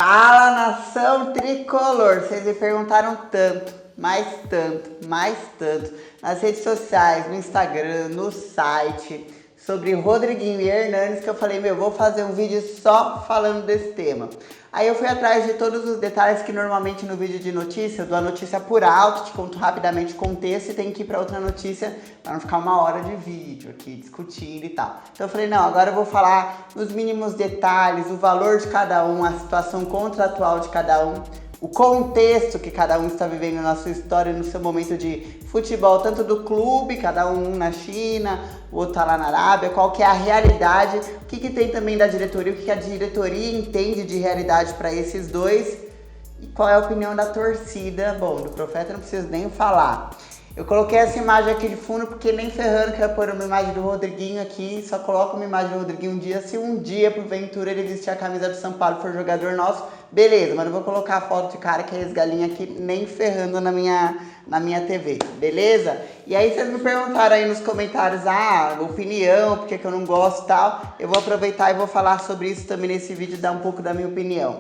Fala, nação tricolor! Vocês me perguntaram tanto, mais tanto, mais tanto, nas redes sociais, no Instagram, no site, sobre Rodriguinho e Hernanes, que eu falei, vou fazer um vídeo só falando desse tema. Aí eu fui atrás de todos os detalhes que normalmente no vídeo de notícia, eu dou a notícia por alto, te conto rapidamente o contexto e tem que ir para outra notícia para não ficar 1 hora de vídeo aqui discutindo e tal. Então eu falei, não, agora eu vou falar nos mínimos detalhes, o valor de cada um, a situação contratual de cada um, o contexto que cada um está vivendo na sua história, no seu momento de futebol, tanto do clube, cada um na China, o outro tá lá na Arábia, qual que é a realidade, o que tem também da diretoria, o que a diretoria entende de realidade para esses dois e qual é a opinião da torcida. Bom, do Profeta não preciso nem falar. Eu coloquei essa imagem aqui de fundo porque nem ferrando que eu ia pôr uma imagem do Rodriguinho aqui, só coloco uma imagem do Rodriguinho um dia, se um dia porventura ele vestir a camisa do São Paulo e for jogador nosso, beleza, mas não vou colocar a foto de cara que é esse galinha aqui nem ferrando na minha TV, beleza? E aí vocês me perguntaram aí nos comentários, opinião, porque que eu não gosto e tal, eu vou aproveitar e vou falar sobre isso também nesse vídeo, dar um pouco da minha opinião.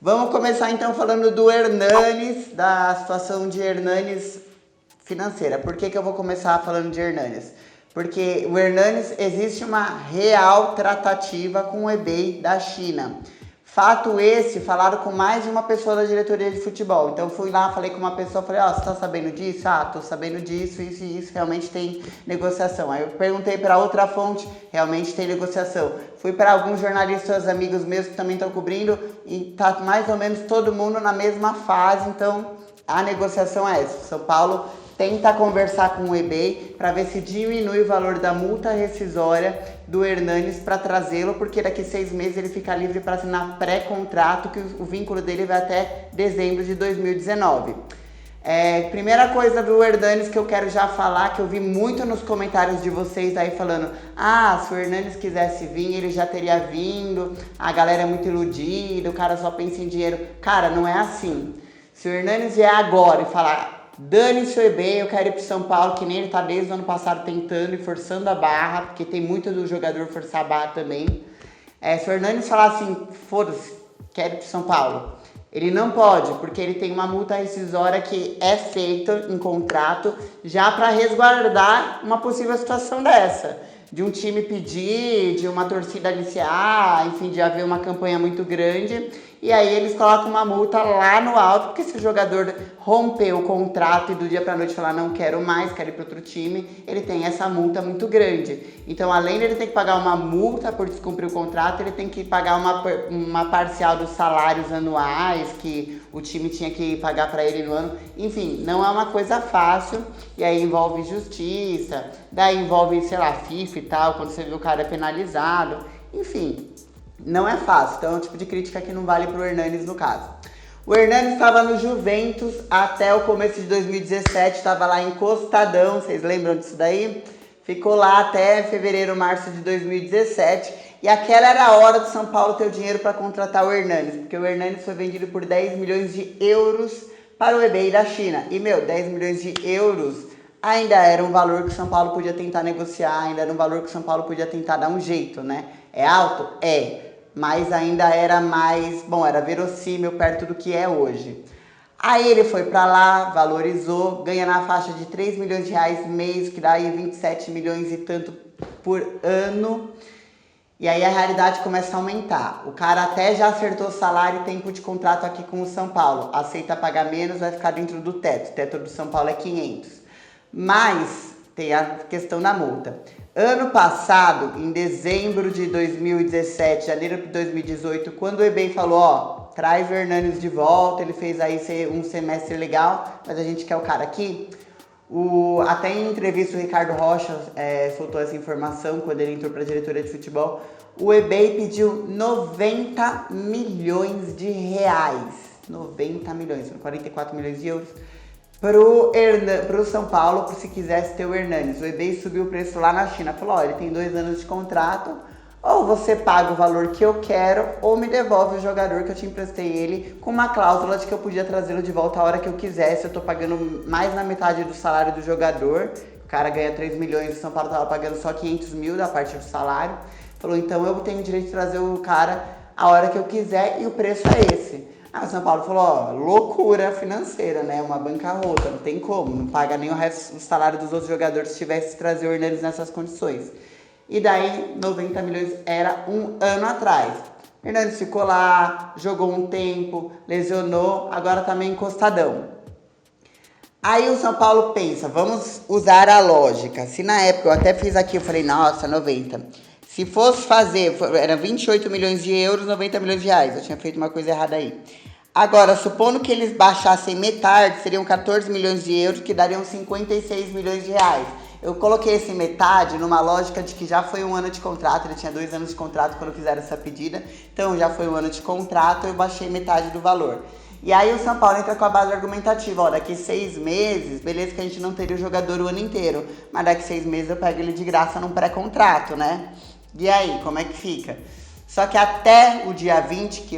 Vamos começar então falando do Hernanes, da situação de Hernanes financeira. Por que eu vou começar falando de Hernanes? Porque o Hernanes, existe uma real tratativa com o eBay da China. Fato esse, falaram com mais de uma pessoa da diretoria de futebol. Então fui lá, falei com uma pessoa, falei, você tá sabendo disso? Tô sabendo disso, isso e isso, realmente tem negociação. Aí eu perguntei para outra fonte, realmente tem negociação. Fui para alguns jornalistas amigos meus que também estão cobrindo e tá mais ou menos todo mundo na mesma fase, então a negociação é essa. São Paulo tenta conversar com o eBay para ver se diminui o valor da multa rescisória do Hernanes para trazê-lo, porque daqui 6 meses ele fica livre para assinar pré-contrato, que o vínculo dele vai até dezembro de 2019. Primeira coisa do Hernanes que eu quero já falar, que eu vi muito nos comentários de vocês aí falando, se o Hernanes quisesse vir, ele já teria vindo, a galera é muito iludida, o cara só pensa em dinheiro. Cara, não é assim. Se o Hernanes vier agora e falar, dane-se o eBay, eu quero ir pro São Paulo, que nem ele tá desde o ano passado tentando e forçando a barra, porque tem muito do jogador forçar a barra também. Se o Hernanes falar assim, foda-se, quero ir pro São Paulo, ele não pode, porque ele tem uma multa rescisória que é feita em contrato já para resguardar uma possível situação dessa. De um time pedir, de uma torcida aliciar, enfim, de haver uma campanha muito grande. E aí eles colocam uma multa lá no alto, porque se o jogador romper o contrato e do dia para noite falar não quero mais, quero ir para outro time, ele tem essa multa muito grande. Então, além de ele ter que pagar uma multa por descumprir o contrato, ele tem que pagar uma parcial dos salários anuais que o time tinha que pagar para ele no ano. Enfim, não é uma coisa fácil, e aí envolve justiça, daí envolve, sei lá, FIFA e tal, quando você vê o cara penalizado, enfim. Não é fácil, então é um tipo de crítica que não vale pro Hernanes no caso. O Hernanes estava no Juventus até o começo de 2017, estava lá encostadão, vocês lembram disso daí? Ficou lá até fevereiro, março de 2017, e aquela era a hora do São Paulo ter o dinheiro para contratar o Hernanes, porque o Hernanes foi vendido por 10 milhões de euros para o eBay da China. E 10 milhões de euros ainda era um valor que o São Paulo podia tentar negociar, ainda era um valor que o São Paulo podia tentar dar um jeito, né? É alto? Mas ainda era mais, era verossímil perto do que é hoje. Aí ele foi pra lá, valorizou, ganha na faixa de 3 milhões de reais mês, que dá aí 27 milhões e tanto por ano. E aí a realidade começa a aumentar. O cara até já acertou o salário e tempo de contrato aqui com o São Paulo. Aceita pagar menos, vai ficar dentro do teto. O teto do São Paulo é 500. Mas tem a questão da multa. Ano passado, em dezembro de 2017, janeiro de 2018, quando o eBay falou, traz o Hernanes de volta, ele fez aí um semestre legal, mas a gente quer o cara aqui. Até em entrevista o Ricardo Rocha soltou essa informação quando ele entrou para a diretoria de futebol. O eBay pediu 90 milhões de reais. 90 milhões, 44 milhões de euros. Pro São Paulo, se quisesse ter o Hernanes. O eBay subiu o preço lá na China. Falou, ó, ele tem 2 anos de contrato. Ou você paga o valor que eu quero, ou me devolve o jogador que eu te emprestei ele, com uma cláusula de que eu podia trazê-lo de volta a hora que eu quisesse. Eu tô pagando mais na metade do salário do jogador. O cara ganha 3 milhões, o São Paulo tava pagando só 500 mil da parte do salário. Falou, então eu tenho o direito de trazer o cara a hora que eu quiser e o preço é esse. Aí o São Paulo falou, ó, loucura financeira, né? Uma bancarrota, não tem como, não paga nem o resto do salário dos outros jogadores se tivesse que trazer o Hernanes nessas condições. E daí, 90 milhões era um ano atrás. Hernanes ficou lá, jogou um tempo, lesionou, agora tá meio encostadão. Aí o São Paulo pensa, vamos usar a lógica. Se na época eu até fiz aqui, eu falei, nossa, 90. Se fosse fazer, era 28 milhões de euros, 90 milhões de reais. Eu tinha feito uma coisa errada aí. Agora, supondo que eles baixassem metade, seriam 14 milhões de euros, que dariam 56 milhões de reais. Eu coloquei esse metade numa lógica de que já foi um ano de contrato, ele tinha 2 anos de contrato quando fizeram essa pedida, então já foi um ano de contrato, eu baixei metade do valor. E aí o São Paulo entra com a base argumentativa, ó, daqui 6 meses, beleza que a gente não teria o jogador o ano inteiro, mas daqui 6 meses eu pego ele de graça num pré-contrato, né? E aí, como é que fica? Só que até o dia 20,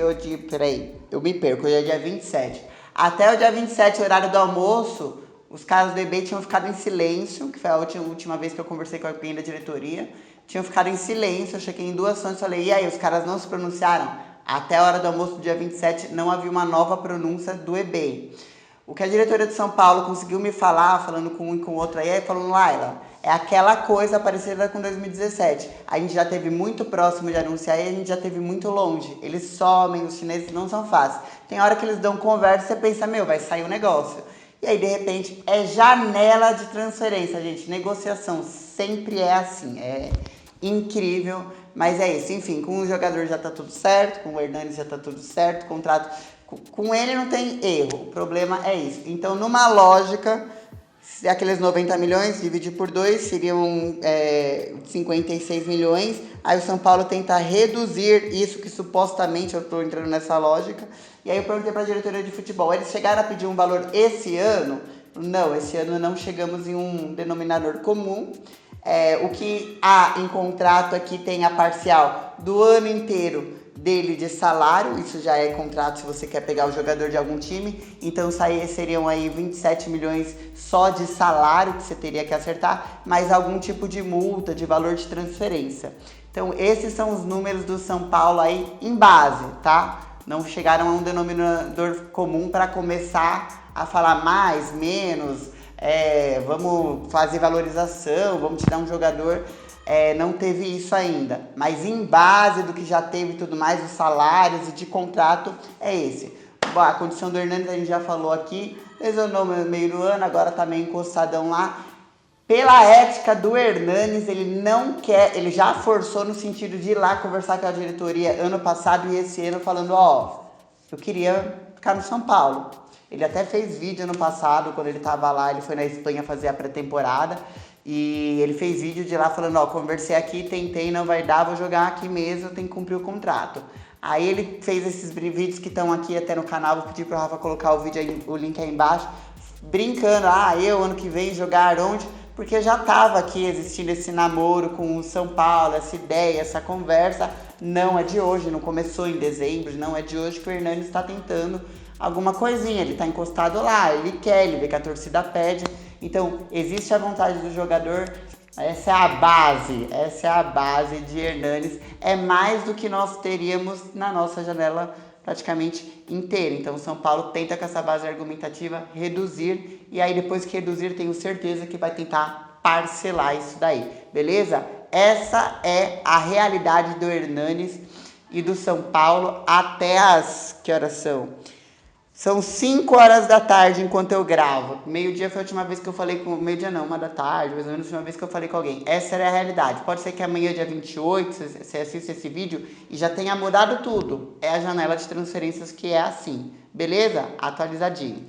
eu me perco, hoje é dia 27. Até o dia 27, horário do almoço, os caras do eBay tinham ficado em silêncio, que foi a última vez que eu conversei com alguém da diretoria. Tinham ficado em silêncio, eu chequei em 2 fontes e falei, e aí, os caras não se pronunciaram? Até a hora do almoço do dia 27 não havia uma nova pronúncia do eBay. O que a diretoria de São Paulo conseguiu me falar, falando com um e com o outro aí, falando, Laila, é aquela coisa parecida com 2017. A gente já teve muito próximo de anunciar e a gente já teve muito longe. Eles somem, os chineses não são fáceis. Tem hora que eles dão conversa e você pensa, meu, vai sair um negócio. E aí, de repente, é janela de transferência, gente. Negociação sempre é assim. É incrível, mas é isso. Enfim, com o jogador já tá tudo certo, com o Hernanes já tá tudo certo, contrato... Com ele não tem erro, o problema é isso. Então, numa lógica, se aqueles 90 milhões dividir por 2 seriam 56 milhões. Aí o São Paulo tenta reduzir isso que supostamente eu estou entrando nessa lógica. E aí eu perguntei para a diretoria de futebol, eles chegaram a pedir um valor esse ano? Não, esse ano não chegamos em um denominador comum. O que há em contrato aqui tem a parcial do ano inteiro dele de salário, isso já é contrato se você quer pegar o jogador de algum time, então seriam aí 27 milhões só de salário que você teria que acertar, mais algum tipo de multa, de valor de transferência. Então esses são os números do São Paulo aí em base, tá? Não chegaram a um denominador comum para começar a falar mais, menos, vamos fazer valorização, vamos tirar um jogador... não teve isso ainda, mas em base do que já teve e tudo mais, os salários e de contrato é esse. Bom, a condição do Hernanes a gente já falou aqui, lesionou no meio do ano, agora tá meio encostadão lá. Pela ética do Hernanes, ele não quer, ele já forçou no sentido de ir lá conversar com a diretoria ano passado e esse ano falando, ó, eu queria ficar no São Paulo. Ele até fez vídeo ano passado, quando ele tava lá, ele foi na Espanha fazer a pré-temporada. E ele fez vídeo de lá falando, ó, conversei aqui, tentei, não vai dar, vou jogar aqui mesmo, tem que cumprir o contrato. Aí ele fez esses vídeos que estão aqui até no canal, vou pedir pro Rafa colocar o vídeo aí, o link aí embaixo, brincando, eu ano que vem jogar onde? Porque já tava aqui existindo esse namoro com o São Paulo, essa ideia, essa conversa, não é de hoje, não começou em dezembro, não é de hoje que o Hernanes está tentando alguma coisinha, ele tá encostado lá, ele quer, ele vê que a torcida pede. Então, existe a vontade do jogador, essa é a base de Hernanes, é mais do que nós teríamos na nossa janela praticamente inteira. Então, o São Paulo tenta com essa base argumentativa reduzir, e aí depois que reduzir, tenho certeza que vai tentar parcelar isso daí, beleza? Essa é a realidade do Hernanes e do São Paulo até que horas são? São 5 horas da tarde enquanto eu gravo. Meio-dia foi a última vez que eu falei com... Meio-dia não, 1 da tarde, mais ou menos a última vez que eu falei com alguém. Essa era a realidade. Pode ser que amanhã, dia 28, você assista esse vídeo e já tenha mudado tudo. É a janela de transferências que é assim. Beleza? Atualizadinho.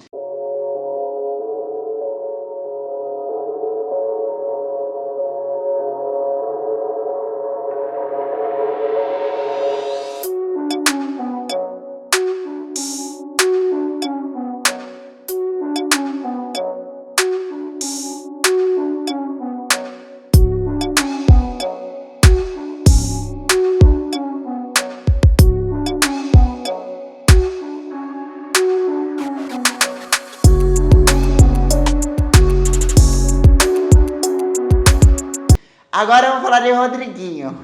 Agora vamos falar de Rodriguinho.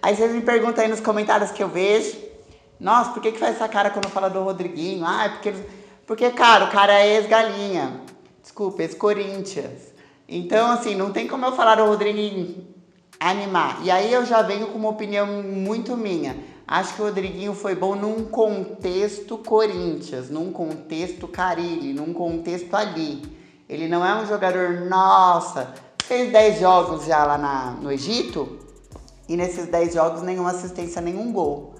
Aí vocês me perguntam aí nos comentários que eu vejo. Nossa, por que faz essa cara quando fala do Rodriguinho? Ah, porque, cara, o cara é ex-galinha. Desculpa, ex-Corinthians. Então, assim, não tem como eu falar do Rodriguinho animar. E aí eu já venho com uma opinião muito minha. Acho que o Rodriguinho foi bom num contexto Corinthians, num contexto Carille, num contexto ali. Ele não é um jogador, nossa, fez 10 jogos já lá no Egito e nesses 10 jogos nenhuma assistência, nenhum gol.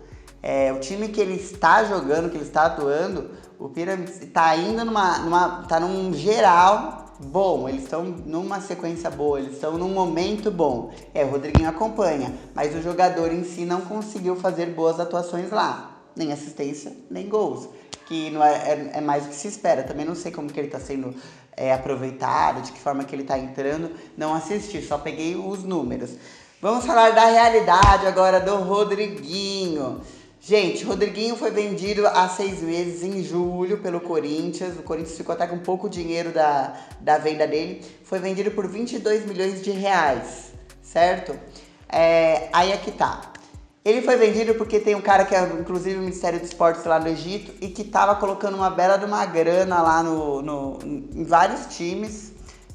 O time que ele está jogando, que ele está atuando, o Pyramids está indo tá num geral bom, eles estão numa sequência boa, eles estão num momento bom. O Rodriguinho acompanha, mas o jogador em si não conseguiu fazer boas atuações lá. Nem assistência, nem gols. Que não é mais do que se espera. Também não sei como que ele está sendo aproveitado, de que forma que ele está entrando. Não assisti, só peguei os números. Vamos falar da realidade agora do Rodriguinho. Gente, Rodriguinho foi vendido há 6 meses, em julho, pelo Corinthians. O Corinthians ficou até com pouco dinheiro da venda dele. Foi vendido por 22 milhões de reais, certo? Aí é que tá. Ele foi vendido porque tem um cara que é, inclusive, o Ministério dos Esportes lá no Egito e que tava colocando uma bela de uma grana lá em vários times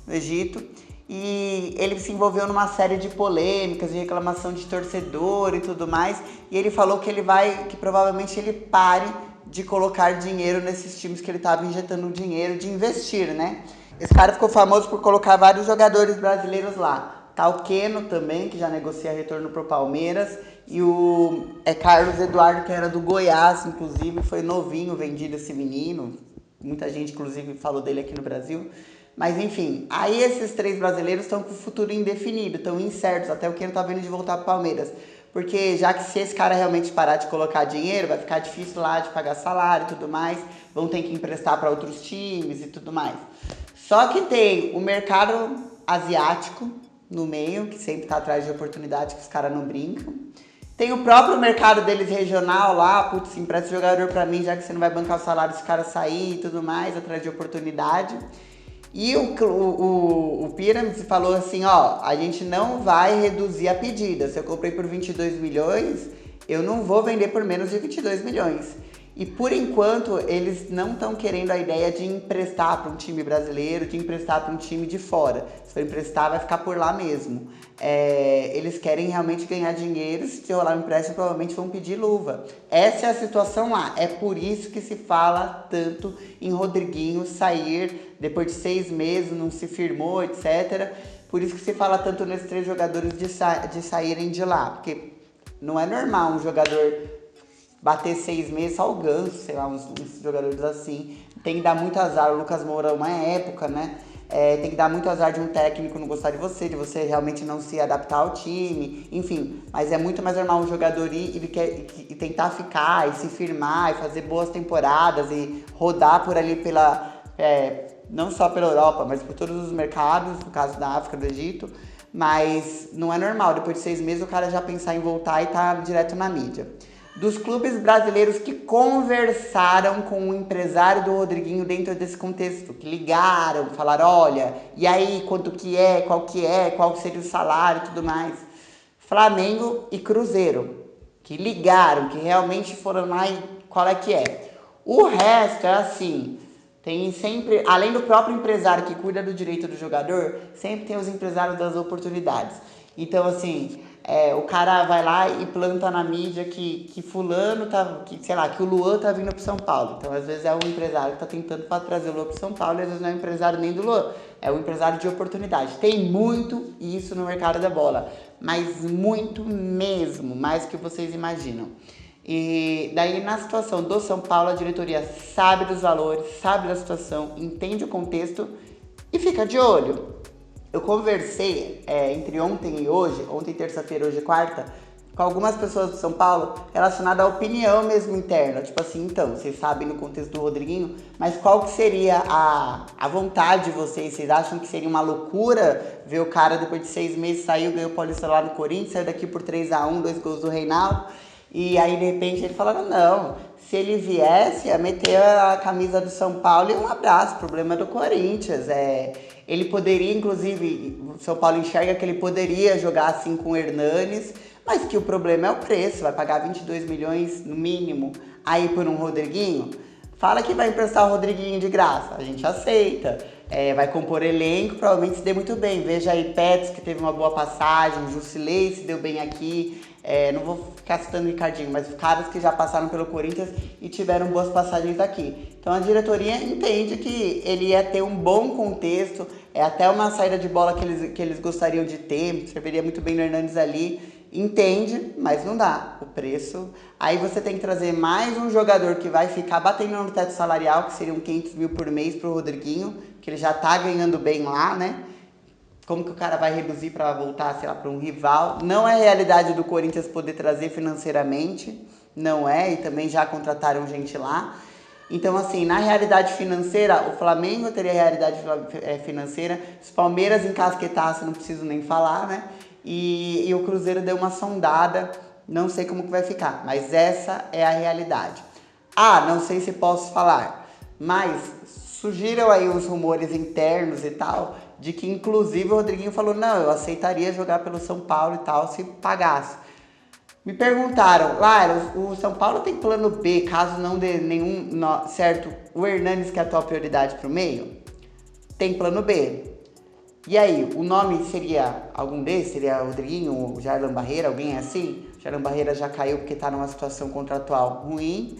no Egito. E ele se envolveu numa série de polêmicas, de reclamação de torcedor e tudo mais. E ele falou que provavelmente ele pare de colocar dinheiro nesses times que ele estava injetando dinheiro, de investir, né? Esse cara ficou famoso por colocar vários jogadores brasileiros lá. Tá o Keno também, que já negocia retorno pro Palmeiras. E o Carlos Eduardo, que era do Goiás, inclusive, foi novinho vendido esse menino. Muita gente, inclusive, falou dele aqui no Brasil. Mas enfim, aí esses 3 brasileiros estão com o futuro indefinido, estão incertos, até o Keno tá vendo de voltar pro Palmeiras. Porque já que se esse cara realmente parar de colocar dinheiro, vai ficar difícil lá de pagar salário e tudo mais, vão ter que emprestar para outros times e tudo mais. Só que tem o mercado asiático no meio, que sempre tá atrás de oportunidade, que os caras não brincam. Tem o próprio mercado deles regional lá, putz, empresta jogador pra mim, já que você não vai bancar o salário dos caras sair e tudo mais, atrás de oportunidade. E o Pyramids falou assim, ó, a gente não vai reduzir a pedida. Se eu comprei por 22 milhões, eu não vou vender por menos de 22 milhões. E por enquanto, eles não estão querendo a ideia de emprestar para um time brasileiro, de emprestar para um time de fora. Se for emprestar, vai ficar por lá mesmo. Eles querem realmente ganhar dinheiro, se rolar um empréstimo, provavelmente vão pedir luva. Essa é a situação lá. É por isso que se fala tanto em Rodriguinho sair depois de 6 meses, não se firmou, etc. Por isso que se fala tanto nesses 3 jogadores de saírem de lá. Porque não é normal um jogador bater 6 meses, só o Ganso, sei lá, uns jogadores assim. Tem que dar muito azar. O Lucas Moura, uma época, né? Tem que dar muito azar de um técnico não gostar de você realmente não se adaptar ao time, enfim. Mas é muito mais normal um jogador ir e tentar ficar, e se firmar, e fazer boas temporadas, e rodar por ali não só pela Europa, mas por todos os mercados, no caso da África, do Egito. Mas não é normal, depois de 6 meses o cara já pensar em voltar e tá direto na mídia. Dos clubes brasileiros que conversaram com o empresário do Rodriguinho dentro desse contexto, que ligaram, falaram, olha, e aí, quanto que é, qual seria o salário e tudo mais. Flamengo e Cruzeiro, que ligaram, que realmente foram lá e qual é que é. O resto é assim, tem sempre, além do próprio empresário que cuida do direito do jogador, sempre tem os empresários das oportunidades. Então, assim, o cara vai lá e planta na mídia que fulano que o Luan tá vindo pro São Paulo. Então, às vezes é um empresário que tá tentando trazer o Luan pro São Paulo e às vezes não é um empresário nem do Luan. É um empresário de oportunidade. Tem muito isso no mercado da bola, mas muito mesmo, mais que vocês imaginam. E daí, na situação do São Paulo, a diretoria sabe dos valores, sabe da situação, entende o contexto e fica de olho. Eu conversei entre ontem e hoje, ontem terça-feira, hoje quarta, com algumas pessoas do São Paulo relacionada à opinião mesmo interna. Tipo assim, então, vocês sabem no contexto do Rodriguinho, mas qual que seria a vontade de vocês? Vocês acham que seria uma loucura ver o cara depois de 6 meses saiu, ganhou o Paulista lá no Corinthians, saiu daqui por 3-1, 2 gols do Reinaldo? E aí, de repente, ele falava, não, se ele viesse, ia meter a camisa do São Paulo e um abraço, problema do Corinthians. Ele poderia, inclusive, o São Paulo enxerga que ele poderia jogar assim com o Hernanes, mas que o problema é o preço, vai pagar 22 milhões no mínimo aí por um Rodriguinho. Fala que vai emprestar o Rodriguinho de graça, a gente aceita. Vai compor elenco, provavelmente se dê muito bem. Veja aí Petros, que teve uma boa passagem, Jusilei se deu bem aqui. Não vou ficar citando o Ricardinho, mas caras que já passaram pelo Corinthians e tiveram boas passagens aqui. Então a diretoria entende que ele ia ter um bom contexto, até uma saída de bola que eles gostariam de ter, serviria muito bem no Hernanes ali. Entende, mas não dá. O preço... Aí você tem que trazer mais um jogador que vai ficar batendo no teto salarial, que seriam 500 mil por mês pro Rodriguinho, que ele já tá ganhando bem lá, né? Como que o cara vai reduzir para voltar, sei lá, para um rival? Não é realidade do Corinthians poder trazer financeiramente, não é, e também já contrataram gente lá. Então, assim, na realidade financeira, o Flamengo teria realidade financeira, os Palmeiras encasquetassem, não preciso nem falar, né? E o Cruzeiro deu uma sondada, não sei como que vai ficar, mas essa é a realidade. Não sei se posso falar, mas surgiram aí os rumores internos e tal, de que inclusive o Rodriguinho falou, não, eu aceitaria jogar pelo São Paulo e tal, se pagasse. Me perguntaram, Lara, o São Paulo tem plano B, caso não dê nenhum, certo, o Hernanes que é a tua prioridade pro meio? Tem plano B. E aí, o nome seria algum desses? Seria o Rodriguinho, o Jarlan Barreira, alguém assim? O Jarlan Barreira já caiu porque tá numa situação contratual ruim.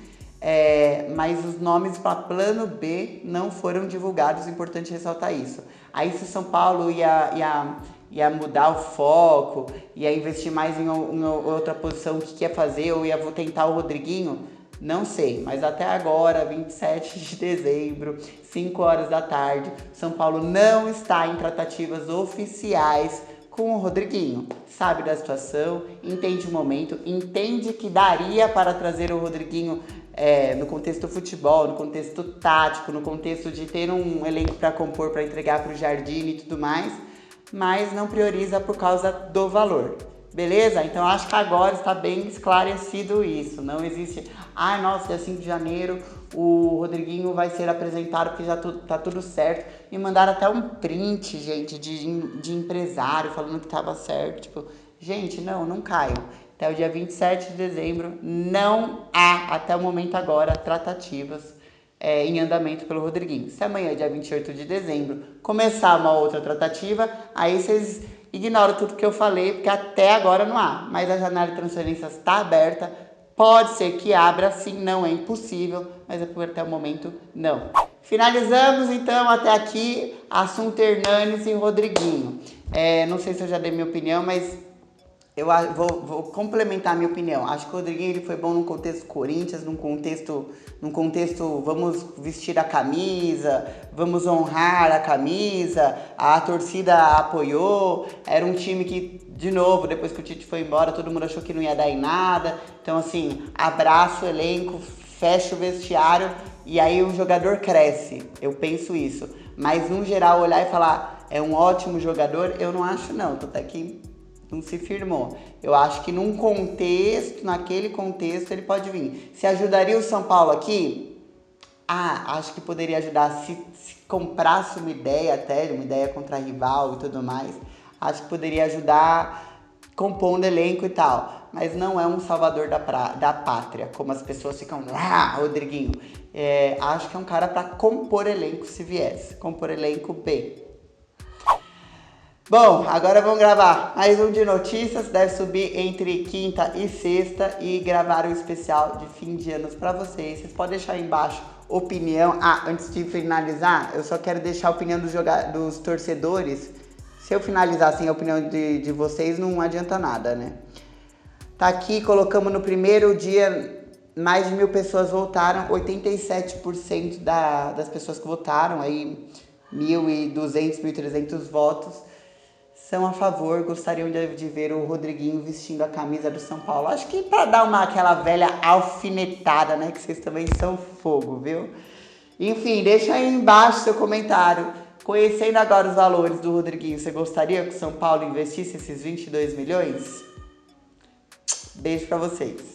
Mas os nomes para plano B não foram divulgados, é importante ressaltar isso. Aí se o São Paulo ia mudar o foco, ia investir mais em outra posição, o que ia fazer, ou ia tentar o Rodriguinho, não sei, mas até agora, 27 de dezembro, 5 horas da tarde, São Paulo não está em tratativas oficiais com o Rodriguinho. Sabe da situação, entende o momento, entende que daria para trazer o Rodriguinho no contexto do futebol, no contexto tático, no contexto de ter um elenco para compor, para entregar para o Jardim e tudo mais, mas não prioriza por causa do valor. Beleza? Então acho que agora está bem esclarecido isso. Não existe, nossa, dia 5 de janeiro o Rodriguinho vai ser apresentado porque já tá tudo certo. Me mandaram até um print, gente, de empresário falando que tava certo. Tipo, gente, não caiam. Até o dia 27 de dezembro não há, até o momento agora, tratativas em andamento pelo Rodriguinho. Se amanhã, dia 28 de dezembro, começar uma outra tratativa, aí vocês ignoram tudo que eu falei, porque até agora não há. Mas a janela de transferências está aberta, pode ser que abra, sim, não é impossível, mas até o momento não. Finalizamos então até aqui, assunto Hernanes e Rodriguinho. Não sei se eu já dei minha opinião, mas eu vou complementar a minha opinião. Acho que o Rodriguinho ele foi bom num contexto Corinthians, num contexto vamos vestir a camisa, vamos honrar a camisa, a torcida apoiou, era um time que, de novo, depois que o Tite foi embora, todo mundo achou que não ia dar em nada. Então, assim, abraça o elenco, fecha o vestiário e aí o jogador cresce. Eu penso isso. Mas, no geral, olhar e falar, é um ótimo jogador, eu não acho não. Tô até aqui... não se firmou. Eu acho que naquele contexto, ele pode vir. Se ajudaria o São Paulo aqui? Acho que poderia ajudar se comprasse uma ideia contra rival e tudo mais. Acho que poderia ajudar compondo elenco e tal. Mas não é um salvador da pátria, como as pessoas ficam, Rodriguinho. Acho que é um cara para compor elenco se viesse. Compor elenco B. Bom, agora vamos gravar mais um de notícias, deve subir entre quinta e sexta e gravar um especial de fim de anos para vocês. Vocês podem deixar aí embaixo opinião. Antes de finalizar, eu só quero deixar a opinião dos torcedores. Se eu finalizar sem a opinião de vocês, não adianta nada, né? Tá aqui, colocamos no primeiro dia, mais de 1.000 pessoas votaram, 87% das pessoas que votaram, aí 1.200, 1.300 votos. São a favor, gostariam de ver o Rodriguinho vestindo a camisa do São Paulo. Acho que para dar aquela velha alfinetada, né? Que vocês também são fogo, viu? Enfim, deixa aí embaixo seu comentário. Conhecendo agora os valores do Rodriguinho, você gostaria que o São Paulo investisse esses 22 milhões? Beijo para vocês.